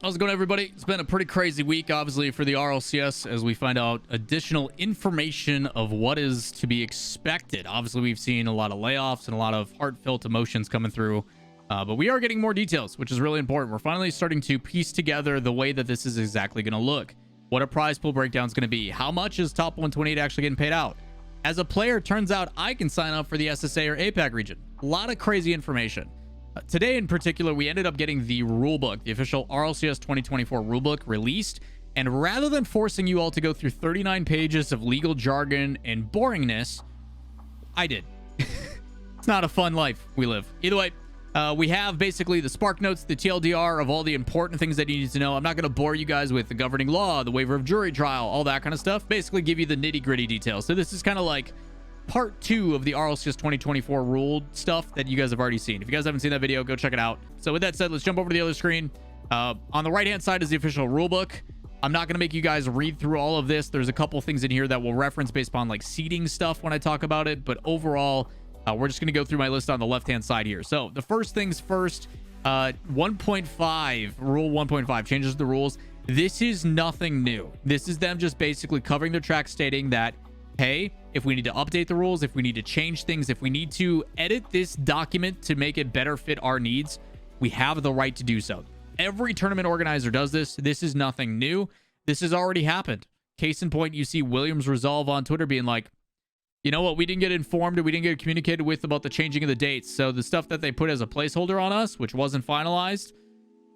How's it going, everybody? It's been a pretty crazy week, obviously, for the RLCS as we find out additional information of what is to be expected. Obviously, we've seen a lot of layoffs and a lot of heartfelt emotions coming through, but we are getting more details, which is really important. We're finally starting to piece together the way that this is exactly going to look. What a prize pool breakdown is going to be. How much is top 128 actually getting paid out? As a player, turns out I can sign up for the SSA or APAC region. A lot of crazy information. Today in particular, we ended up getting the rulebook, the official RLCS 2024 rulebook released. And rather than forcing you all to go through 39 pages of legal jargon and boringness, I did. It's not a fun life we live. Either way, we have basically the spark notes, the TLDR of all the important things that you need to know. I'm not going to bore you guys with the governing law, the waiver of jury trial, all that kind of stuff. Basically give you the nitty gritty details. So this is kind of like part 2 of the RLCS 2024 ruled stuff that you guys have already seen. If you guys haven't seen that video, go check it out. So with that said, let's jump over to the other screen. On the right hand side is the official rulebook. I'm not going to make you guys read through all of this. There's a couple things in here that we'll reference based upon like seeding stuff when I talk about it, but overall we're just going to go through my list on the left hand side here. So the first things first, 1.5 rule 1.5 changes the rules. This is nothing new. This is them just basically covering their track, stating that, hey, if we need to update the rules, if we need to change things, if we need to edit this document to make it better fit our needs, we have the right to do so. Every tournament organizer does this. This is nothing new. This has already happened. Case in point, you see Williams Resolve on Twitter being like, you know what, we didn't get informed or we didn't get communicated with about the changing of the dates. So the stuff that they put as a placeholder on us, which wasn't finalized,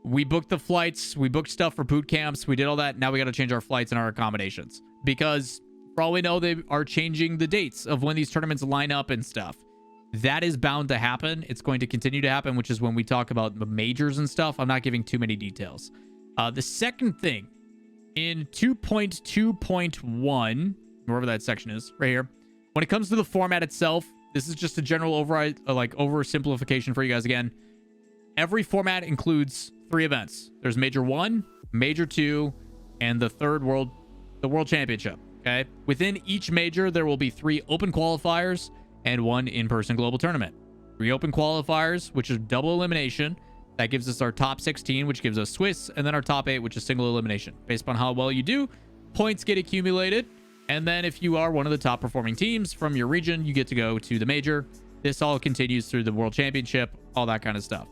we booked the flights, we booked stuff for boot camps, we did all that. Now we got to change our flights and our accommodations because for all we know, they are changing the dates of when these tournaments line up and stuff. That is bound to happen. It's going to continue to happen, which is when we talk about the majors and stuff. I'm not giving too many details. The second thing in 2.2.1, wherever that section is, right here, when it comes to the format itself, this is just a general override, like oversimplification for you guys again. Every format includes 3 events. There's Major 1, Major 2, and the World Championship. Okay. Within each major, there will be 3 open qualifiers and 1 in-person global tournament. 3 open qualifiers, which is double elimination. That gives us our top 16, which gives us Swiss, and then our top 8, which is single elimination. Based upon how well you do, points get accumulated. And then if you are one of the top performing teams from your region, you get to go to the major. This all continues through the World Championship, all that kind of stuff.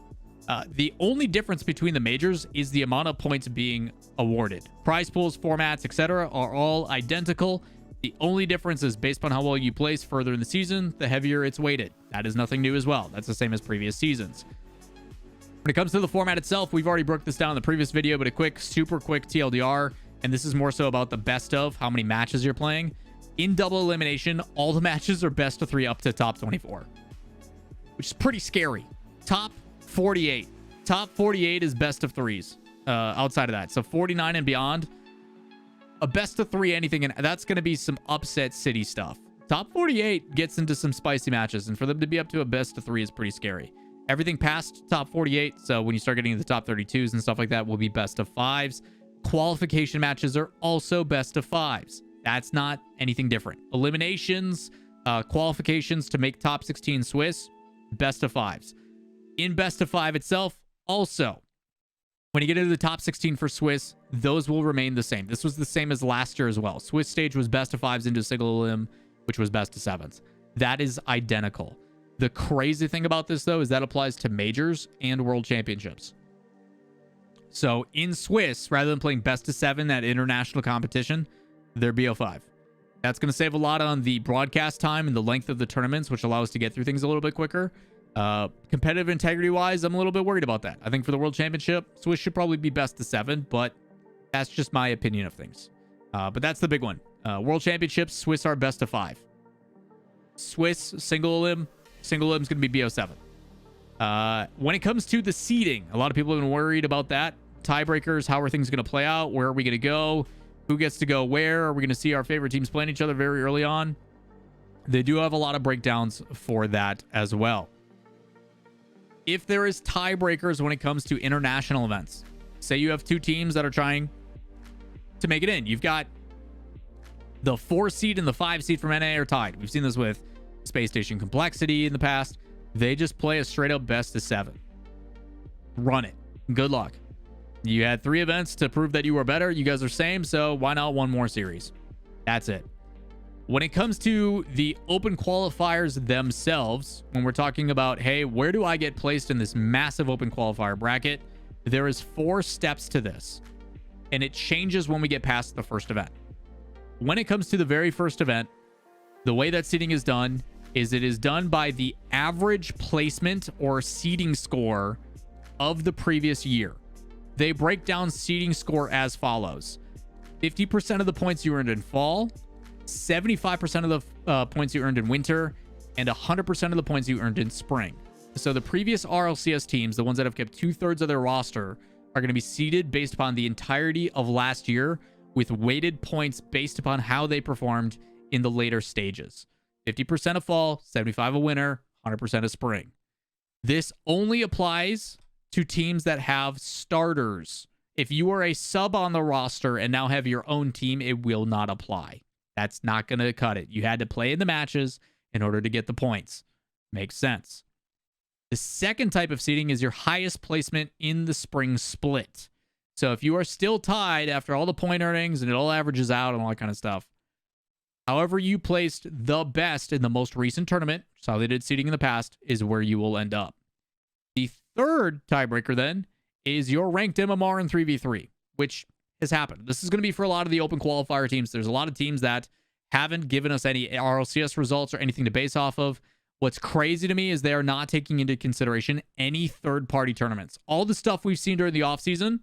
The only difference between the majors is the amount of points being awarded. Prize pools, formats, etc. are all identical. The only difference is based on how well you place further in the season, the heavier it's weighted. That is nothing new as well. That's the same as previous seasons. When it comes to the format itself, we've already broke this down in the previous video, but a super quick TLDR, and this is more so about the best of, how many matches you're playing. In double elimination, all the matches are best of 3 up to top 24, which is pretty scary. Top 48. Top 48 is best of 3s. Outside of that, so 49 and beyond, a best of 3 anything, and that's going to be some upset city stuff. Top 48 gets into some spicy matches, and for them to be up to a best of 3 is pretty scary. Everything past top 48, so when you start getting into the top 32s and stuff like that, will be best of 5s. Qualification matches are also best of 5s. That's not anything different. Eliminations, qualifications to make top 16 Swiss, best of 5s. In best of 5 itself, also, when you get into the top 16 for Swiss, those will remain the same. This was the same as last year as well. Swiss stage was best of 5s into single elim, which was best of 7s. That is identical. The crazy thing about this, though, is that applies to majors and world championships. So in Swiss, rather than playing best of 7 at international competition, they're BO5. That's going to save a lot on the broadcast time and the length of the tournaments, which allow us to get through things a little bit quicker. Competitive integrity wise, I'm a little bit worried about that. I think for the World Championship, Swiss should probably be best of 7, but that's just my opinion of things. But that's the big one. World Championships, Swiss are best of 5. Swiss single elim is going to be BO7. When it comes to the seeding, a lot of people have been worried about that. Tiebreakers, how are things going to play out? Where are we going to go? Who gets to go where? Are we going to see our favorite teams playing each other very early on? They do have a lot of breakdowns for that as well. If there is tiebreakers when it comes to international events, say you have 2 teams that are trying to make it in. You've got the 4 seed and the 5 seed from NA are tied. We've seen this with Space Station Complexity in the past. They just play a straight up best of 7. Run it. Good luck. You had 3 events to prove that you were better. You guys are same, so why not one more series? That's it. When it comes to the open qualifiers themselves, when we're talking about, hey, where do I get placed in this massive open qualifier bracket? There is 4 steps to this, and it changes when we get past the first event. When it comes to the very first event, the way that seeding is done is it is done by the average placement or seeding score of the previous year. They break down seeding score as follows: 50% of the points you earned in fall, 75% of the points you earned in winter, and 100% of the points you earned in spring. So the previous RLCS teams, the ones that have kept 2/3 of their roster, are going to be seeded based upon the entirety of last year, with weighted points based upon how they performed in the later stages. 50% of fall, 75% of winter, 100% of spring. This only applies to teams that have starters. If you are a sub on the roster and now have your own team, it will not apply. That's not going to cut it. You had to play in the matches in order to get the points. Makes sense. The second type of seeding is your highest placement in the spring split. So if you are still tied after all the point earnings and it all averages out and all that kind of stuff, however you placed the best in the most recent tournament, so how they did seeding in the past, is where you will end up. The third tiebreaker then is your ranked MMR in 3v3, which has happened. This is going to be for a lot of the open qualifier teams. There's a lot of teams that haven't given us any RLCS results or anything to base off of. What's crazy to me is they are not taking into consideration any third-party tournaments. All the stuff we've seen during the offseason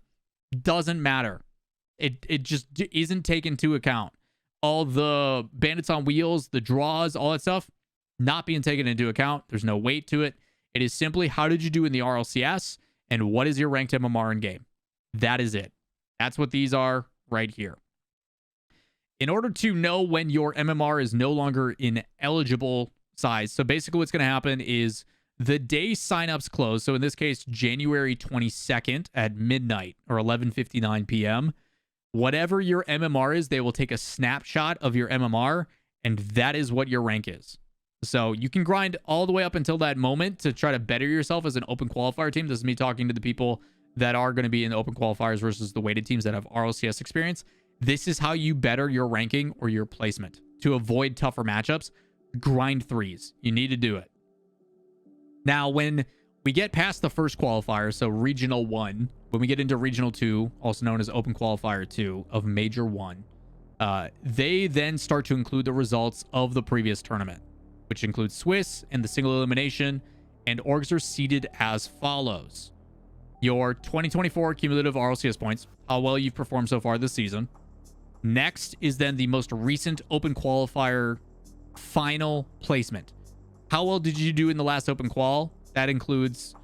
doesn't matter. It just isn't taken into account. All the bandits on wheels, the draws, all that stuff, not being taken into account. There's no weight to it. It is simply, how did you do in the RLCS and what is your ranked MMR in game? That is it. That's what these are right here. In order to know when your MMR is no longer in eligible size, so basically what's going to happen is the day signups close. So in this case, January 22nd at midnight or 11:59 p.m., whatever your MMR is, they will take a snapshot of your MMR, and that is what your rank is. So you can grind all the way up until that moment to try to better yourself as an open qualifier team. This is me talking to the people that are going to be in the open qualifiers versus the weighted teams that have RLCS experience. This is how you better your ranking or your placement. To avoid tougher matchups, grind 3s. You need to do it. Now, when we get past the first qualifier, so Regional 1, when we get into Regional 2, also known as Open Qualifier 2 of Major 1, they then start to include the results of the previous tournament, which includes Swiss and the single elimination, and orgs are seeded as follows. Your 2024 cumulative RLCS points, how well you've performed so far this season. Next is then the most recent Open Qualifier final placement. How well did you do in the last Open Qual? That includes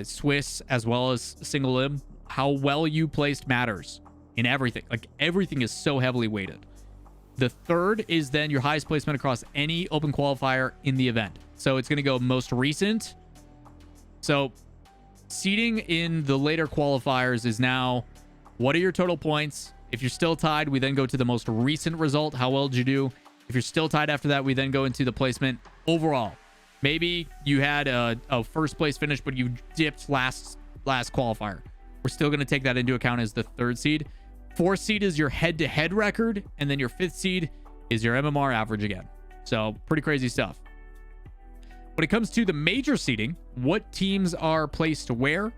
Swiss as well as single elim. How well you placed matters in everything. Like, everything is so heavily weighted. The third is then your highest placement across any open qualifier in the event. So it's going to go most recent. So seeding in the later qualifiers is now, what are your total points? If you're still tied, we then go to the most recent result. How well did you do? If you're still tied after that, we then go into the placement overall. Maybe you had a first place finish, but you dipped last qualifier. We're still going to take that into account as the third seed. Fourth seed is your head-to-head record, and then your fifth seed is your MMR average again. So pretty crazy stuff. When it comes to the major seeding, what teams are placed where?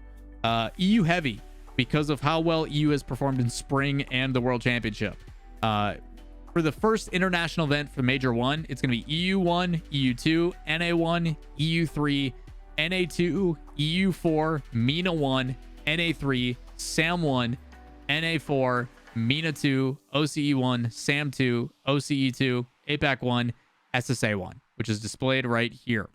EU heavy, because of how well EU has performed in spring and the World Championship. For the first international event for Major 1, it's going to be EU1, EU2, NA1, EU3, NA2, EU4, MENA 1, NA3, SAM1, NA4, MENA 2, OCE 1, SAM 2, OCE 2, APAC 1, SSA 1, which is displayed right here.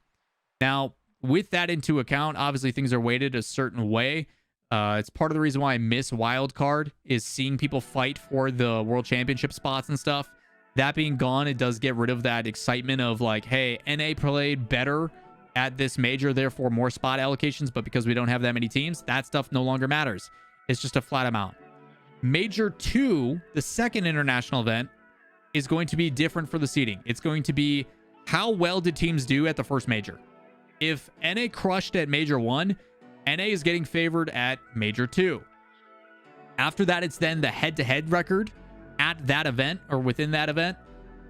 Now, with that into account, obviously things are weighted a certain way. It's part of the reason why I miss wildcard, is seeing people fight for the World Championship spots and stuff. That being gone, it does get rid of that excitement of like, hey, NA played better at this major, therefore more spot allocations, but because we don't have that many teams, that stuff no longer matters. It's just a flat amount. Major 2, the second international event, is going to be different for the seeding. It's going to be, how well did teams do at the first major? If NA crushed at Major 1, NA is getting favored at Major 2. After that, it's then the head-to-head record at that event or within that event.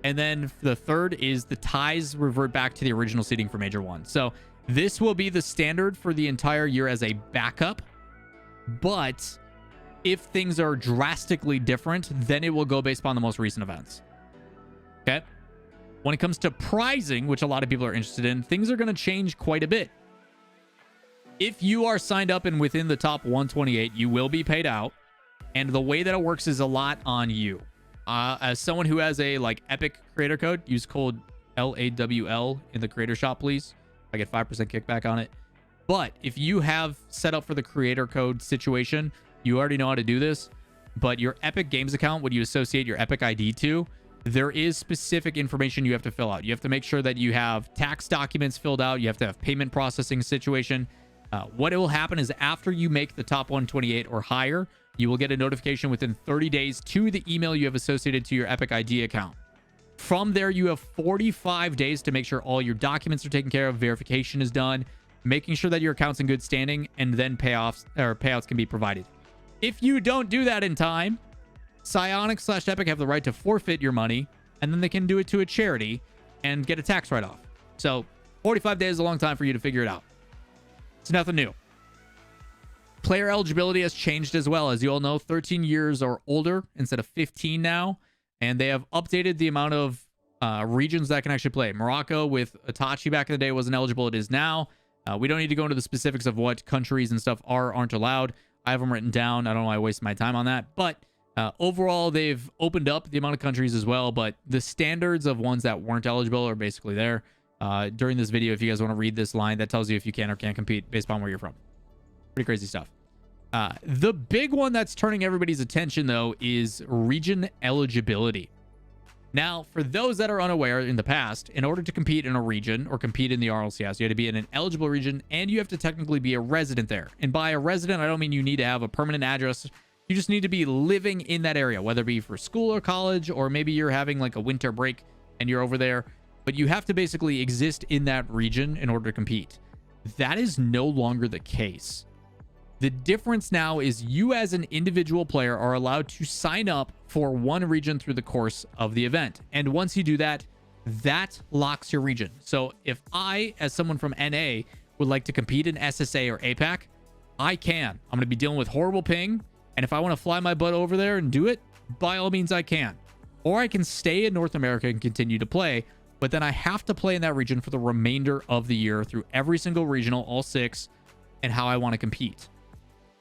And then the third is the ties revert back to the original seeding for Major 1. So this will be the standard for the entire year as a backup. But if things are drastically different, then it will go based upon the most recent events. Okay? When it comes to prizing, which a lot of people are interested in, things are going to change quite a bit. If you are signed up and within the top 128, you will be paid out. And the way that it works is a lot on you. As someone who has a Epic creator code, use code LAWL in the creator shop, please. I get 5% kickback on it. But if you have set up for the creator code situation, you already know how to do this. But your Epic Games account, what you associate your Epic ID to, there is specific information you have to fill out. You have to make sure that you have tax documents filled out. You have to have payment processing situation. What will happen is after you make the top 128 or higher, you will get a notification within 30 days to the email you have associated to your Epic ID account. From there, you have 45 days to make sure all your documents are taken care of, verification is done, making sure that your account's in good standing, and then payouts can be provided. If you don't do that in time, Psyonix/Epic have the right to forfeit your money, and then they can do it to a charity and get a tax write-off. So 45 days is a long time for you to figure it out. It's nothing new. Player eligibility has changed as well. As you all know, 13 years or older instead of 15 now. And they have updated the amount of regions that can actually play. Morocco with Itachi back in the day wasn't eligible. It is now. We don't need to go into the specifics of what countries and stuff aren't allowed. I have them written down. I don't know why I waste my time on that. But overall, they've opened up the amount of countries as well. But the standards of ones that weren't eligible are basically there. During this video, if you guys want to read this line, that tells you if you can or can't compete based upon where you're from. Pretty crazy stuff. The big one that's turning everybody's attention, though, is region eligibility. Now, for those that are unaware, in the past, in order to compete in a region or compete in the RLCS, you had to be in an eligible region and you have to technically be a resident there. And by a resident, I don't mean you need to have a permanent address. You just need to be living in that area, whether it be for school or college, or maybe you're having like a winter break and you're over there. But you have to basically exist in that region in order to compete. That is no longer the case. The difference now is you as an individual player are allowed to sign up for one region through the course of the event. And once you do that, that locks your region. So if I, as someone from NA, would like to compete in SSA or APAC, I can. I'm going to be dealing with horrible ping. And if I want to fly my butt over there and do it, by all means I can. Or I can stay in North America and continue to play. But then I have to play in that region for the remainder of the year through every single regional, all 6, and how I want to compete.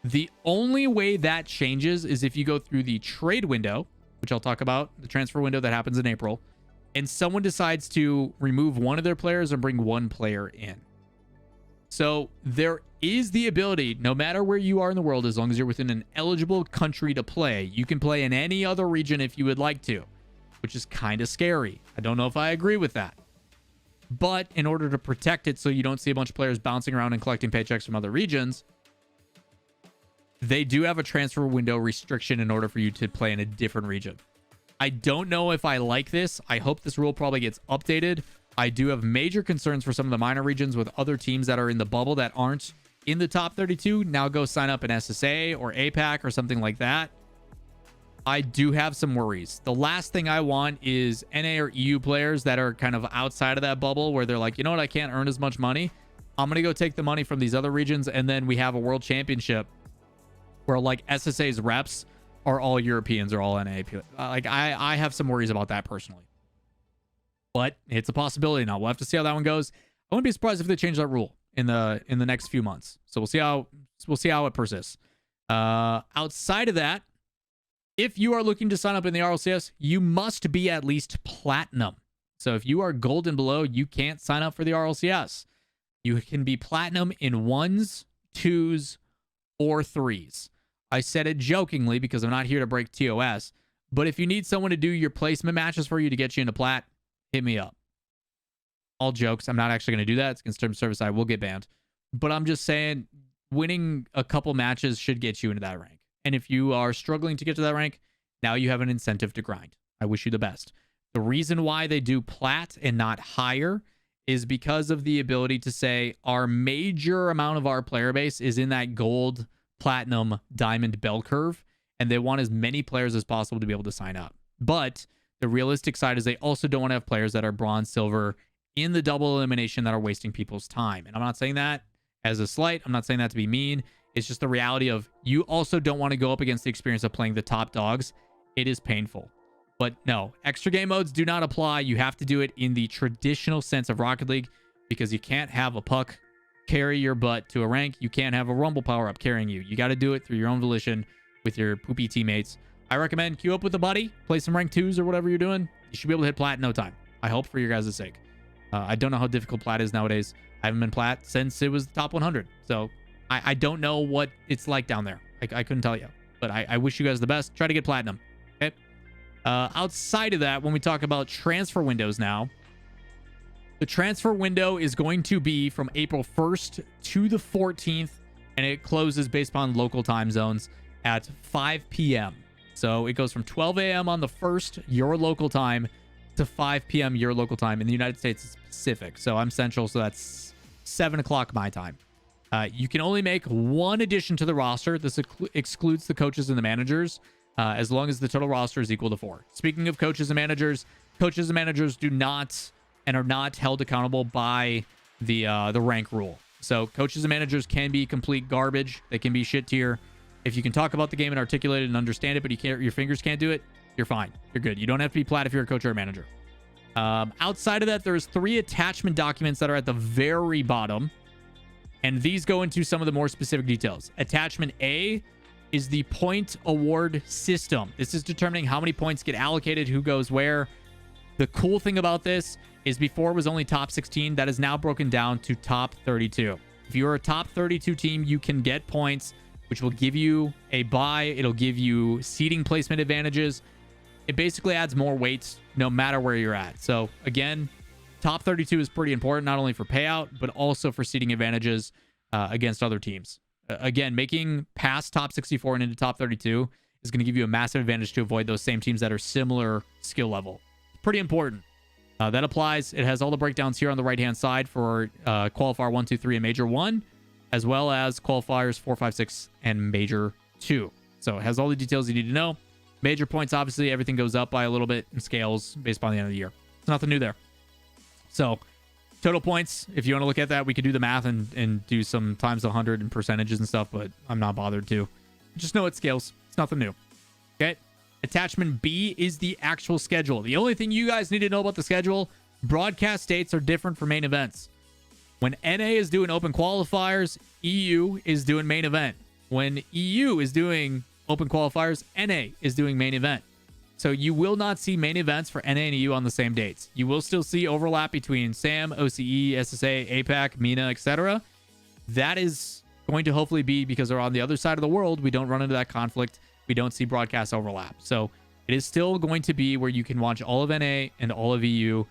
The only way that changes is if you go through the trade window, which I'll talk about, the transfer window that happens in April, and someone decides to remove one of their players and bring one player in. So there is the ability, no matter where you are in the world, as long as you're within an eligible country to play, you can play in any other region if you would like to, which is kind of scary. I don't know if I agree with that. But in order to protect it so you don't see a bunch of players bouncing around and collecting paychecks from other regions, they do have a transfer window restriction in order for you to play in a different region. I don't know if I like this. I hope this rule probably gets updated. I do have major concerns for some of the minor regions with other teams that are in the bubble that aren't in the top 32. Now go sign up in SSA or APAC or something like that. I do have some worries. The last thing I want is NA or EU players that are kind of outside of that bubble where they're like, you know what, I can't earn as much money. I'm going to go take the money from these other regions, and then we have a world championship where like SSA's reps are all Europeans or all NA. Like I have some worries about that personally. But it's a possibility now. We'll have to see how that one goes. I wouldn't be surprised if they change that rule in the next few months. So we'll see how it persists. Outside of that, if you are looking to sign up in the RLCS, you must be at least platinum. So if you are gold and below, you can't sign up for the RLCS. You can be platinum in 1s, 2s, or 3s. I said it jokingly because I'm not here to break TOS, but if you need someone to do your placement matches for you to get you into plat, hit me up. All jokes. I'm not actually going to do that. It's against terms of service. I will get banned. But I'm just saying winning a couple matches should get you into that rank. And if you are struggling to get to that rank, now you have an incentive to grind. I wish you the best. The reason why they do plat and not higher is because of the ability to say our major amount of our player base is in that gold, platinum, diamond bell curve. and they want as many players as possible to be able to sign up. But the realistic side is they also don't want to have players that are bronze, silver in the double elimination that are wasting people's time. And I'm not saying that as a slight. I'm not saying that to be mean. It's just the reality of you also don't want to go up against the experience of playing the top dogs. It is painful. But no, extra game modes do not apply. You have to do it in the traditional sense of Rocket League, because you can't have a puck carry your butt to a rank. You can't have a rumble power-up carrying you. You got to do it through your own volition with your poopy teammates. I recommend queue up with a buddy, play some rank 2s or whatever you're doing. You should be able to hit plat in no time. I hope, for your guys' sake. I don't know how difficult plat is nowadays. I haven't been plat since it was the top 100. So I don't know what it's like down there. I couldn't tell you. But I wish you guys the best. Try to get platinum. Okay? Outside of that, when we talk about transfer windows now, the transfer window is going to be from April 1st to the 14th, and it closes based upon local time zones at 5 p.m. So it goes from 12 a.m. on the 1st, your local time, to 5 p.m. your local time. In the United States, it's Pacific. So I'm Central, so that's 7 o'clock my time. You can only make one addition to the roster. This excludes the coaches and the managers, as long as the total roster is equal to 4. Speaking of coaches and managers do not and are not held accountable by the rank rule. So coaches and managers can be complete garbage. They can be shit tier. If you can talk about the game and articulate it and understand it, but your fingers can't do it, you're fine. You're good. You don't have to be plat if you're a coach or a manager. Outside of that, there's 3 attachment documents that are at the very bottom, and these go into some of the more specific details. Attachment A is the point award system. This is determining how many points get allocated, who goes where. The cool thing about this is before it was only top 16. That is now broken down to top 32. If you're a top 32 team, you can get points, which will give you a bye. It'll give you seating placement advantages. It basically adds more weights no matter where you're at. So again, top 32 is pretty important, not only for payout, but also for seating advantages against other teams. Again, making past top 64 and into top 32 is going to give you a massive advantage to avoid those same teams that are similar skill level. Pretty important. That applies. It has all the breakdowns here on the right-hand side for qualifier 1, 2, 3, and major 1, as well as qualifiers 4, 5, 6, and major 2. So it has all the details you need to know. Major points, obviously, everything goes up by a little bit and scales based upon the end of the year. It's nothing new there. So total points, if you want to look at that, we could do the math and do some times 100 and percentages and stuff, but I'm not bothered to. Just know it scales. It's nothing new. Okay? Attachment B is the actual schedule. The only thing you guys need to know about the schedule, broadcast dates are different for main events. When NA is doing open qualifiers, EU is doing main event. When EU is doing open qualifiers, NA is doing main event. So you will not see main events for NA and EU on the same dates. You will still see overlap between SAM, OCE, SSA, APAC, MENA, etc. That is going to hopefully be because they're on the other side of the world. We don't run into that conflict. We don't see broadcast overlap. So it is still going to be where you can watch all of NA and all of EU.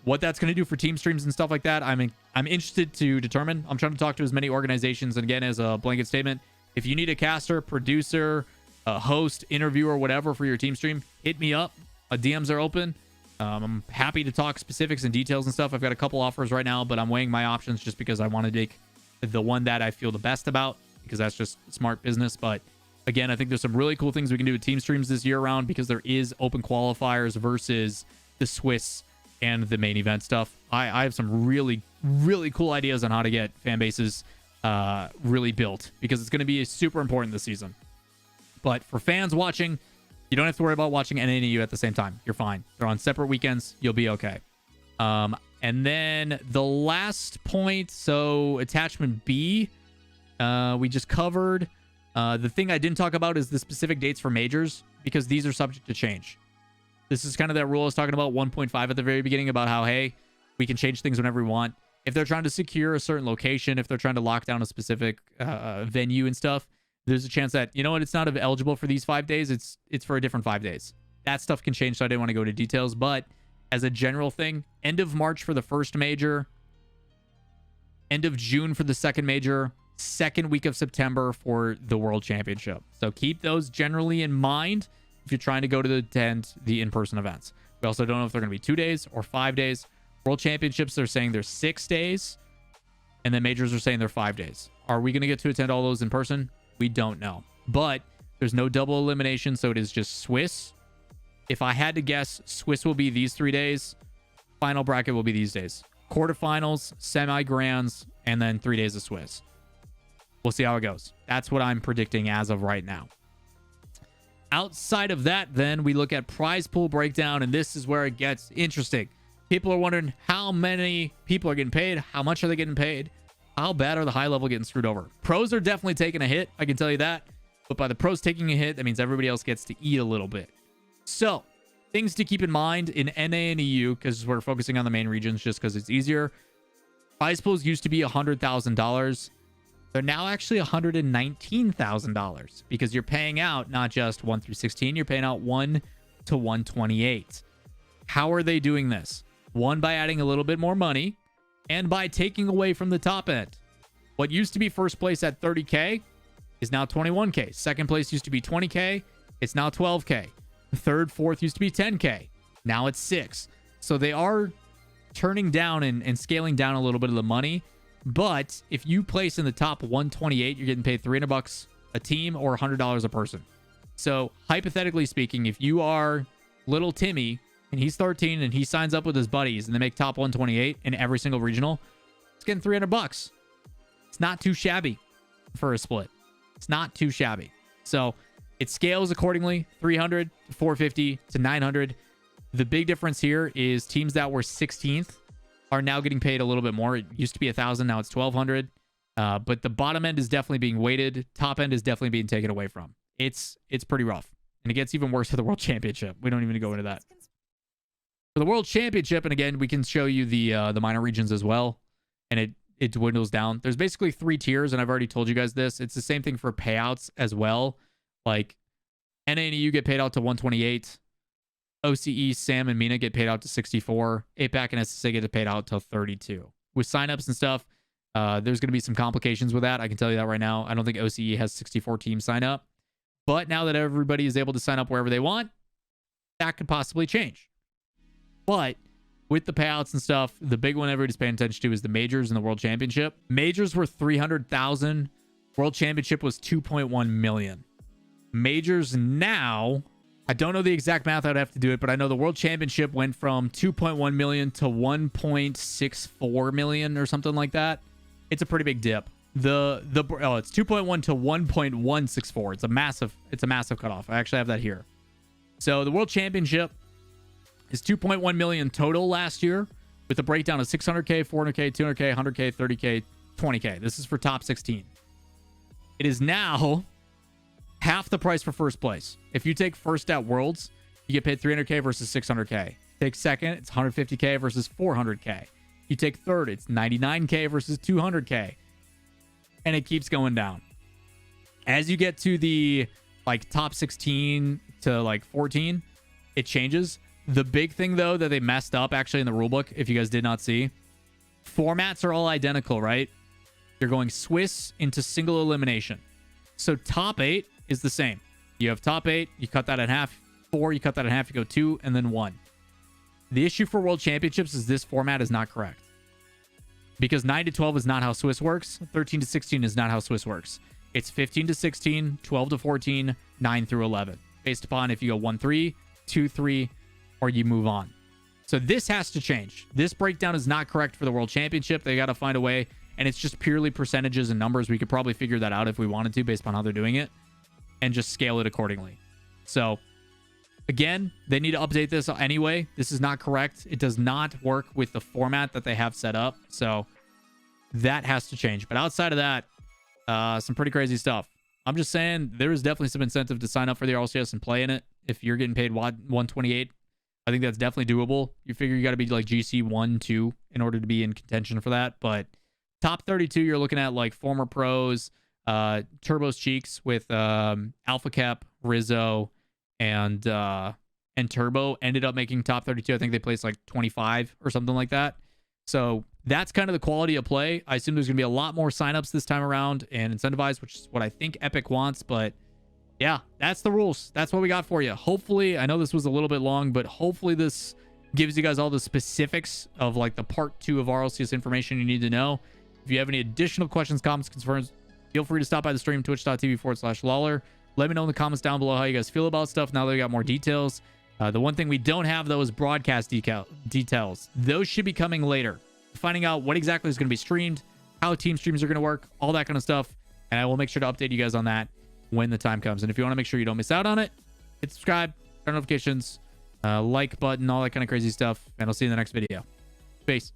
What that's going to do for team streams and stuff like that, I'm interested to determine. I'm trying to talk to as many organizations. And again, as a blanket statement, if you need a caster, producer, a host, interviewer, whatever for your team stream, hit me up. DMs are open. I'm happy to talk specifics and details and stuff. I've got a couple offers right now, but I'm weighing my options just because I want to take the one that I feel the best about, because that's just smart business. But again, I think there's some really cool things we can do with team streams this year round, because there is open qualifiers versus the Swiss and the main event stuff. I have some really, really cool ideas on how to get fan bases really built, because it's going to be super important this season. But for fans watching, you don't have to worry about watching NA and EU at the same time. You're fine. They're on separate weekends. You'll be okay. And then the last point, so attachment B, we just covered. The thing I didn't talk about is the specific dates for majors, because these are subject to change. This is kind of that rule I was talking about 1.5 at the very beginning about how, hey, we can change things whenever we want. If they're trying to secure a certain location, if they're trying to lock down a specific venue and stuff, there's a chance that, you know what, it's not eligible for these 5 days. It's for a different 5 days. That stuff can change, so I didn't want to go into details. But as a general thing, end of March for the first major, end of June for the second major, second week of September for the World Championship. So keep those generally in mind if you're trying to go to attend the in-person events. We also don't know if they're going to be 2 days or 5 days. World Championships, they're saying they're 6 days, and then majors are saying they're 5 days. Are we going to get to attend all those in person? We don't know. But There's no double elimination, so it is just Swiss. If I had to guess, Swiss will be these 3 days. Final bracket will be these days. Quarterfinals, semi-grands, and then 3 days of Swiss. We'll see how it goes. That's what I'm predicting as of right now. Outside of that, then, we look at prize pool breakdown, and this is where it gets interesting. People are wondering how many people are getting paid, how much are they getting paid, how bad are the high level getting screwed over. Pros are definitely taking a hit, I can tell you that. But by the pros taking a hit, that means everybody else gets to eat a little bit. So, things to keep in mind in NA and EU, because we're focusing on the main regions just because it's easier. Prize pools used to be $100,000. They're now actually $119,000 because you're paying out not just 1 through 16, you're paying out 1 to 128. How are they doing this? One, by adding a little bit more money, and by taking away from the top end. What used to be first place at 30K is now 21K. Second place used to be 20K. It's now 12K. Third, fourth used to be 10K. Now it's 6. So they are turning down and scaling down a little bit of the money. But if you place in the top 128, you're getting paid $300 a team or $100 a person. So hypothetically speaking, if you are little Timmy and he's 13 and he signs up with his buddies and they make top 128 in every single regional, it's getting $300. It's not too shabby for a split. It's not too shabby. So it scales accordingly, 300 to 450 to 900. The big difference here is teams that were 16th are now getting paid a little bit more. It used to be 1,000, now it's 1,200. But the bottom end is definitely being weighted. Top end is definitely being taken away from. It's pretty rough. And it gets even worse for the World Championship. We don't even go into that. For the World Championship, and again, we can show you the minor regions as well. And it dwindles down. There's basically 3 tiers, and I've already told you guys this. It's the same thing for payouts as well. Like, NA and EU get paid out to 128. OCE, Sam, and Mina get paid out to 64. APAC and SSA get paid out to 32. With signups and stuff, there's going to be some complications with that. I can tell you that right now. I don't think OCE has 64 teams sign up. But now that everybody is able to sign up wherever they want, that could possibly change. But with the payouts and stuff, the big one everybody's paying attention to is the majors and the World Championship. Majors were 300,000. World Championship was 2.1 million. Majors now, I don't know the exact math, I'd have to do it, but I know the World Championship went from 2.1 million to 1.64 million or something like that. It's a pretty big dip. It's 2.1 to 1.164. It's a massive cutoff. I actually have that here. So the World Championship is 2.1 million total last year, with a breakdown of 600K, 400K, 200K, 100K, 30K, 20K. This is for top 16. It is now half the price for first place. If you take first at Worlds, you get paid 300K versus 600K. Take second, it's 150K versus 400K. You take third, it's 99K versus 200K. And it keeps going down. As you get to the top 16 to 14, it changes. The big thing though that they messed up actually in the rulebook, if you guys did not see, formats are all identical, right? You're going Swiss into single elimination. So top 8 is the same. You have top 8, you cut that in half. 4, you cut that in half, you go 2, and then 1. The issue for World Championships is this format is not correct. Because 9 to 12 is not how Swiss works. 13 to 16 is not how Swiss works. It's 15 to 16, 12 to 14, 9 through 11. Based upon if you go 1-3, 2-3, or you move on. So this has to change. This breakdown is not correct for the World Championship. They got to find a way. And it's just purely percentages and numbers. We could probably figure that out if we wanted to based on how they're doing it. And just scale it accordingly. So, again, they need to update this anyway. This is not correct. It does not work with the format that they have set up. So, that has to change. But outside of that, some pretty crazy stuff. I'm just saying there is definitely some incentive to sign up for the RLCS and play in it. If you're getting paid 128, I think that's definitely doable. You figure you got to be like GC 1, 2 in order to be in contention for that. But top 32, you're looking at former pros, Turbo's Cheeks with Alpha Cap, Rizzo, and Turbo ended up making top 32. I think they placed 25 or something like that. So that's kind of the quality of play. I assume there's going to be a lot more signups this time around and incentivized, which is what I think Epic wants. But yeah, that's the rules. That's what we got for you. Hopefully, I know this was a little bit long, but hopefully this gives you guys all the specifics of the part 2 of RLCS information you need to know. If you have any additional questions, comments, concerns, feel free to stop by the stream, twitch.tv/Lawler. Let me know in the comments down below how you guys feel about stuff now that we got more details. The one thing we don't have, though, is broadcast details. Those should be coming later. Finding out what exactly is going to be streamed, how team streams are going to work, all that kind of stuff. And I will make sure to update you guys on that when the time comes. And if you want to make sure you don't miss out on it, hit subscribe, turn notifications, like button, all that kind of crazy stuff. And I'll see you in the next video. Peace.